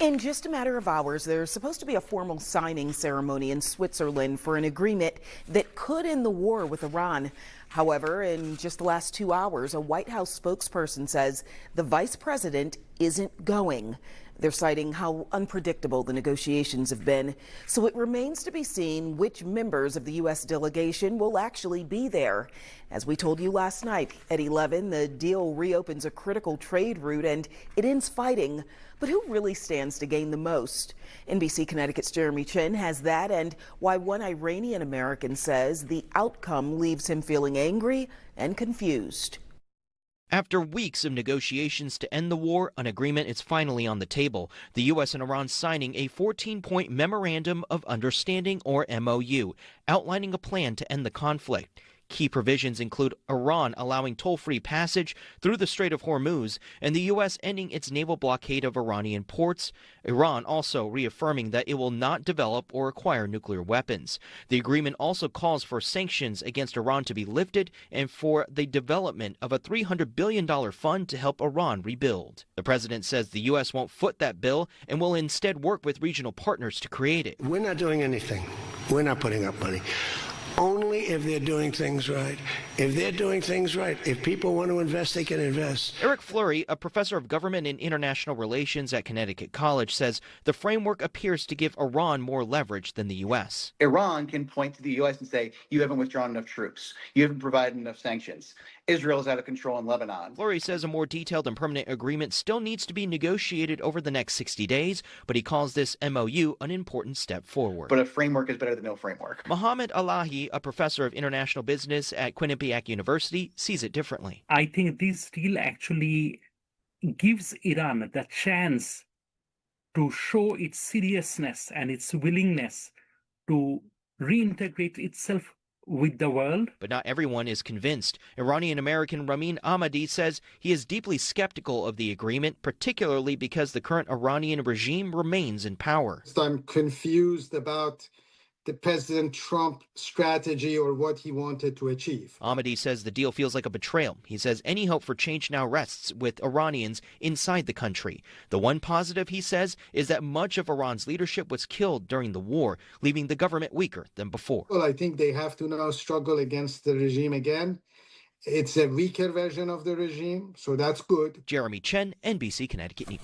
In just a matter of hours, there's supposed to be a formal signing ceremony in Switzerland for an agreement that could end the war with Iran. However, in just the last 2 hours, a White House spokesperson says the vice president isn't going. They're citing how unpredictable the negotiations have been. So it remains to be seen which members of the U.S. delegation will actually be there. As we told you last night, at 11, the deal reopens a critical trade route and it ends fighting. But who really stands to gain the most? NBC Connecticut's Jeremy Chen has that and why one Iranian-American says the outcome leaves him feeling angry and confused. After weeks of negotiations to end the war, an agreement is finally on the table. The U.S. and Iran signing a 14-point memorandum of understanding, or MOU, outlining a plan to end the conflict. Key provisions include Iran allowing toll-free passage through the Strait of Hormuz and the U.S. ending its naval blockade of Iranian ports. Iran also reaffirming that it will not develop or acquire nuclear weapons. The agreement also calls for sanctions against Iran to be lifted and for the development of a $300 billion fund to help Iran rebuild. The president says the U.S. won't foot that bill and will instead work with regional partners to create it. We're not doing anything. We're not putting up money. Only if they're doing things right. If they're doing things right, if people want to invest, they can invest. Eric Fleury, a professor of government and international relations at Connecticut College, says the framework appears to give Iran more leverage than the U.S. Iran can point to the U.S. and say, you haven't withdrawn enough troops. You haven't provided enough sanctions. Israel is out of control in Lebanon. Fleury says a more detailed and permanent agreement still needs to be negotiated over the next 60 days, but he calls this MOU an important step forward. But a framework is better than no framework. Mohammed Alahi, a professor of international business at Quinnipiac University, sees it differently. I think this deal actually gives Iran the chance to show its seriousness and its willingness to reintegrate itself with the world. But not everyone is convinced. Iranian-American Ramin Ahmadi says he is deeply skeptical of the agreement, particularly because the current Iranian regime remains in power. I'm confused about the President Trump strategy or what he wanted to achieve. Ahmadi says the deal feels like a betrayal. He says any hope for change now rests with Iranians inside the country. The one positive, he says, is that much of Iran's leadership was killed during the war, leaving the government weaker than before. Well, I think they have to now struggle against the regime again. It's a weaker version of the regime, so that's good. Jeremy Chen, NBC Connecticut News.